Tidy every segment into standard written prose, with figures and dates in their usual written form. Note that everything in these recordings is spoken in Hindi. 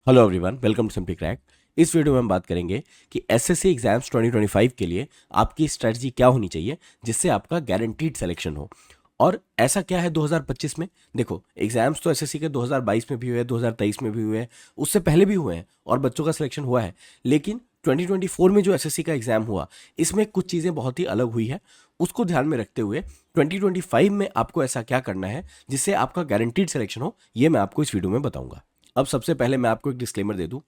Hello everyone, welcome to simply crack. इस वीडियो में हम बात करेंगे कि एसएससी एग्जाम्स 2025 के लिए आपकी स्ट्रेटजी क्या होनी चाहिए जिससे आपका गारंटीड सिलेक्शन हो। और ऐसा क्या है 2025 में? देखो, एग्जाम्स तो एसएससी के 2022 में भी हुए, 2023 में भी हुए, उससे पहले भी हुए हैं और बच्चों का सिलेक्शन हुआ है। लेकिन 2024 में जो एसएससी का एग्जाम हुआ, इसमें कुछ चीज़ें बहुत ही अलग हुई है। उसको ध्यान में रखते हुए 2025 में आपको ऐसा क्या करना है जिससे आपका गारंटीड सिलेक्शन हो, ये मैं आपको इस वीडियो में बताऊंगा। अब सबसे पहले मैं आपको एक डिस्क्लेमर दे दूं,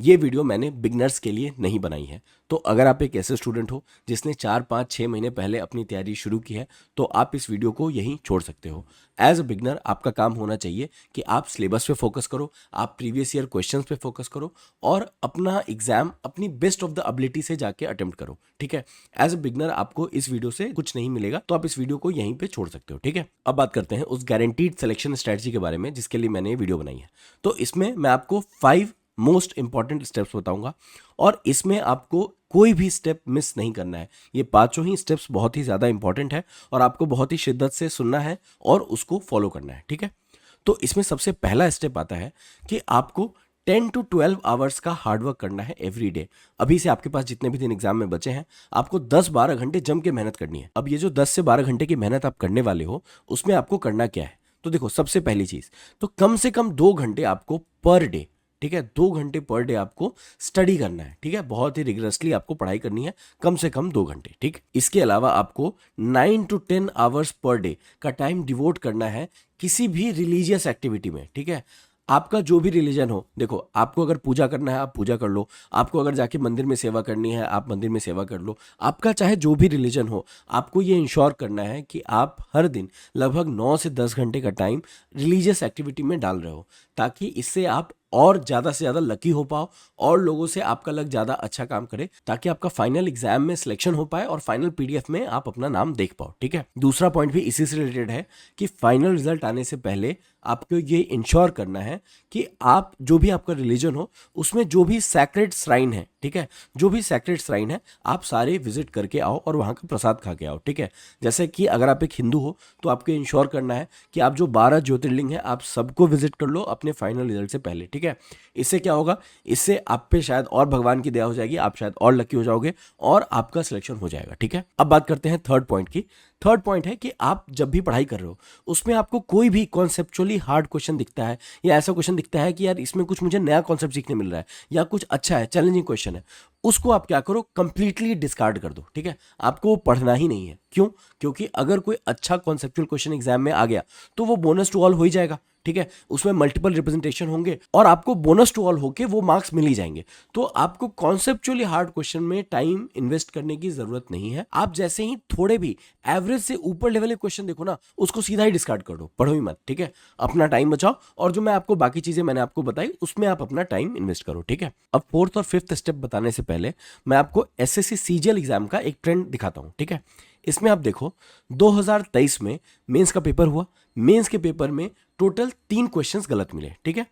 ये वीडियो मैंने बिगनर्स के लिए नहीं बनाई है। तो अगर आप एक ऐसे स्टूडेंट हो जिसने 4 5 6 महीने पहले अपनी तैयारी शुरू की है, तो आप इस वीडियो को यहीं छोड़ सकते हो। एज अ बिगनर आपका काम होना चाहिए कि आप सिलेबस पे फोकस करो, आप प्रीवियस ईयर क्वेश्चंस पे फोकस करो और अपना एग्जाम अपनी बेस्ट ऑफ द एबिलिटी से जाके अटेम्प्ट करो। ठीक है, एज अ बिगनर आपको इस वीडियो से कुछ नहीं मिलेगा, तो आप इस वीडियो को यहीं पे छोड़ सकते हो। ठीक है, अब बात करते हैं उस गारंटीड सिलेक्शन स्ट्रेटजी के बारे में जिसके लिए मैंने ये वीडियो बनाई है। तो इसमें मैं आपको 5 मोस्ट इंपॉर्टेंट स्टेप्स बताऊंगा और इसमें आपको कोई भी स्टेप मिस नहीं करना है। ये पांचों ही स्टेप्स बहुत ही ज़्यादा इंपॉर्टेंट है और आपको बहुत ही शिद्दत से सुनना है और उसको फॉलो करना है। ठीक है, तो इसमें सबसे पहला स्टेप आता है कि आपको 10 to 12 आवर्स का हार्डवर्क करना है एवरी डे। अभी से आपके पास जितने भी दिन एग्जाम में बचे हैं, आपको 10 12 घंटे जम के मेहनत करनी है। अब ये जो 10 से 12 घंटे की मेहनत आप करने वाले हो, उसमें आपको करना क्या है? तो देखो, सबसे पहली चीज तो कम से कम 2 घंटे आपको पर डे, ठीक है, 2 घंटे पर डे आपको स्टडी करना है। ठीक है, बहुत ही रिगरसली आपको पढ़ाई करनी है, कम से कम 2 घंटे। ठीक, इसके अलावा आपको 9 to 10 आवर्स पर डे का टाइम डिवोट करना है किसी भी रिलीजियस एक्टिविटी में। ठीक है, आपका जो भी रिलीजन हो, देखो, आपको अगर पूजा करना है आप पूजा कर लो, आपको अगर जाके मंदिर में सेवा करनी है आप मंदिर में सेवा कर लो। आपका चाहे जो भी रिलीजन हो, आपको ये इंश्योर करना है कि आप हर दिन लगभग 9 से 10 घंटे का टाइम रिलीजियस एक्टिविटी में डाल रहे हो, ताकि इससे आप और ज़्यादा से ज़्यादा लकी हो पाओ और लोगों से आपका लक ज़्यादा अच्छा काम करे, ताकि आपका फाइनल एग्जाम में सिलेक्शन हो पाए और फाइनल पीडीएफ में आप अपना नाम देख पाओ। ठीक है, दूसरा पॉइंट भी इसी से रिलेटेड है कि फाइनल रिजल्ट आने से पहले आपको ये इंश्योर करना है कि आप जो भी आपका रिलीजन हो, उसमें जो भी सैक्रेड श्राइन है, ठीक है, जो भी सैक्रेड श्राइन है, आप सारे विजिट करके आओ और वहाँ का प्रसाद खा के आओ। ठीक है, जैसे कि अगर आप एक हिंदू हो तो आपको इंश्योर करना है कि आप जो 12 ज्योतिर्लिंग है आप सबको विजिट कर लो अपने फाइनल रिजल्ट से पहले। ठीक है, इससे क्या होगा, इससे आप पे शायद और भगवान की दया हो जाएगी, आप शायद और लकी हो जाओगे और आपका सिलेक्शन हो जाएगा। ठीक है, अब बात करते हैं थर्ड पॉइंट की। थर्ड पॉइंट है कि आप जब भी पढ़ाई कर रहे हो, उसमें आपको कोई भी कॉन्सेप्चुअली हार्ड क्वेश्चन दिखता है या ऐसा क्वेश्चन दिखता है कि यार इसमें कुछ मुझे नया कॉन्सेप्ट सीखने मिल रहा है या कुछ अच्छा है, चैलेंजिंग क्वेश्चन है, उसको आप क्या करो, कंप्लीटली डिस्कार्ड कर दो। ठीक है, आपको वो पढ़ना ही नहीं है। क्यों? क्योंकि अगर कोई अच्छा कॉन्सेप्चुअल क्वेश्चन एग्जाम में आ गया तो वो बोनस टू ऑल हो ही जाएगा। ठीक है, उसमें मल्टीपल रिप्रेजेंटेशन होंगे और आपको बोनस टू ऑल होके वो मार्क्स मिल ही जाएंगे। तो आपको कॉन्सेप्चुअली हार्ड क्वेश्चन में टाइम इन्वेस्ट करने की जरूरत नहीं है। आप जैसे ही थोड़े भी एवरेज से ऊपर लेवल के क्वेश्चन देखो ना, उसको सीधा ही डिस्कार्ड कर दो, पढ़ो ही मत। ठीक है, अपना टाइम बचाओ और जो मैं आपको बाकी चीजें मैंने आपको बताई उसमें आप अपना टाइम इन्वेस्ट करो। ठीक है, अब फोर्थ और फिफ्थ स्टेप बताने से पहले मैं आपको एसएससी सीजीएल एग्जाम का एक ट्रेंड दिखाता हूं। ठीक है, इसमें आप देखो, 2023 में मेंस का पेपर हुआ, मेंस के पेपर में टोटल 3 क्वेश्चंस गलत मिले। ठीक है,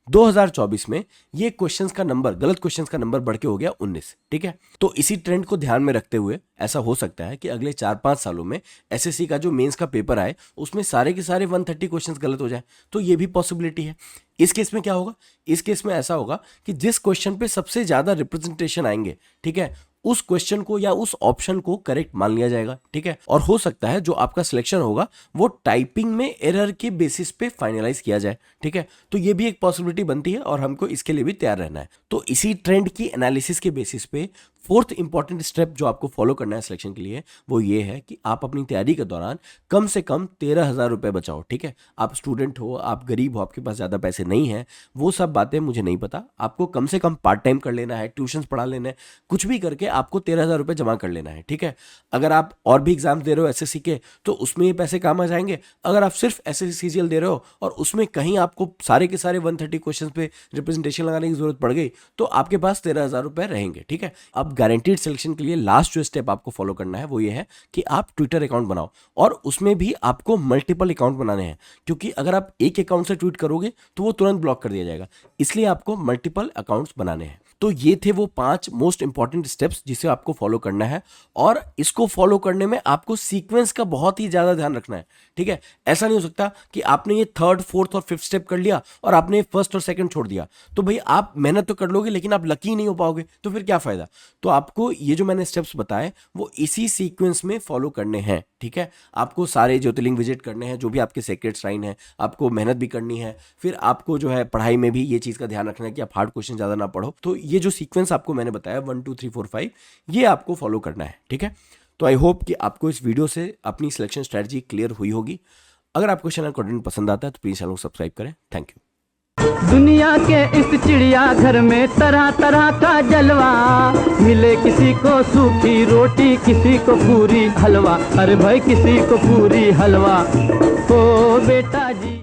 2024 में ये क्वेश्चंस का नंबर, गलत क्वेश्चंस का नंबर बढ़ के हो गया 19। ठीक है, तो इसी ट्रेंड को ध्यान में रखते हुए ऐसा हो सकता है कि अगले 4 5 सालों में एसएससी का जो मेंस का पेपर आए उसमें सारे के सारे 130 क्वेश्चंस गलत हो जाए, तो ये भी पॉसिबिलिटी है। इस केस में क्या होगा, इस केस में ऐसा होगा कि जिस क्वेश्चन पे सबसे ज्यादा रिप्रेजेंटेशन आएंगे, ठीक है, उस क्वेश्चन को या उस ऑप्शन को करेक्ट मान लिया जाएगा। ठीक है, और हो सकता है जो आपका सिलेक्शन होगा वो टाइपिंग में एरर के बेसिस पे फाइनलाइज किया जाए। ठीक है, तो ये भी एक पॉसिबिलिटी बनती है और हमको इसके लिए भी तैयार रहना है। तो इसी ट्रेंड की एनालिसिस के बेसिस पे फोर्थ इंपॉर्टेंट स्टेप जो आपको फॉलो करना है सिलेक्शन के लिए, वो ये है कि आप अपनी तैयारी के दौरान कम से कम 13,000 रुपए बचाओ। ठीक है, आप स्टूडेंट हो, आप गरीब हो, आपके पास ज़्यादा पैसे नहीं है, वो सब बातें मुझे नहीं पता। आपको कम से कम पार्ट टाइम कर लेना है, ट्यूशन पढ़ा लेना है, कुछ भी करके आपको 13,000 रुपये जमा कर लेना है। ठीक है, अगर आप और भी एग्जाम दे रहे हो एसएससी के, तो उसमें ये पैसे काम आ जाएंगे। अगर आप सिर्फ एसएससी सीजीएल दे रहे हो और उसमें कहीं आपको सारे के सारे 130 क्वेश्चन पे रिप्रेजेंटेशन लगाने की जरूरत पड़ गई, तो आपके पास 13,000 रुपये रहेंगे। ठीक है, अब अब गारंटीड सिलेक्शन के लिए लास्ट जो स्टेप आपको फॉलो करना है वो ये है कि आप ट्विटर अकाउंट बनाओ, और उसमें भी आपको मल्टीपल अकाउंट बनाने हैं, क्योंकि अगर आप एक अकाउंट से ट्वीट करोगे तो वो तुरंत ब्लॉक कर दिया जाएगा, इसलिए आपको मल्टीपल अकाउंट्स बनाने हैं। तो ये थे वो 5 मोस्ट इंपॉर्टेंट स्टेप्स जिसे आपको फॉलो करना है, और इसको फॉलो करने में आपको सीक्वेंस का बहुत ही ज्यादा ध्यान रखना है, ठीक है। ऐसा नहीं हो सकता कि आपने ये 3rd, 4th और 5th स्टेप कर लिया और आपने 1st और 2nd छोड़ दिया, तो भाई आप मेहनत तो कर लोगे लेकिन आप लकी नहीं हो पाओगे, तो फिर क्या फायदा। तो आपको ये जो मैंने स्टेप्स बताए वो इसी सीक्वेंस में फॉलो करने हैं, ठीक है। आपको सारे ज्योतिर्लिंग विजिट करने हैं, जो भी आपके सेक्रेट श्राइन है, आपको मेहनत भी करनी है, फिर आपको जो है पढ़ाई में भी ये चीज़ का ध्यान रखना है कि आप हार्ड क्वेश्चन ज़्यादा ना पढ़ो। तो ये जो सीक्वेंस आपको मैंने बताया 1 2 3 4 5, ये आपको फॉलो करना है, ठीक है। तो आई होप कि आपको इस वीडियो से अपनी सिलेक्शन स्ट्रेटजी क्लियर हुई होगी। अगर आपको चैनल कंटेंट पसंद आता है तो प्लीज़ चैनल को सब्सक्राइब करें। Thank you. दुनिया के इस चिड़िया घर में तरह तरह का जलवा, मिले किसी को सूखी रोटी, किसी को पूरी हलवा, अरे भाई किसी को पूरी हलवा। ओ बेटा जी।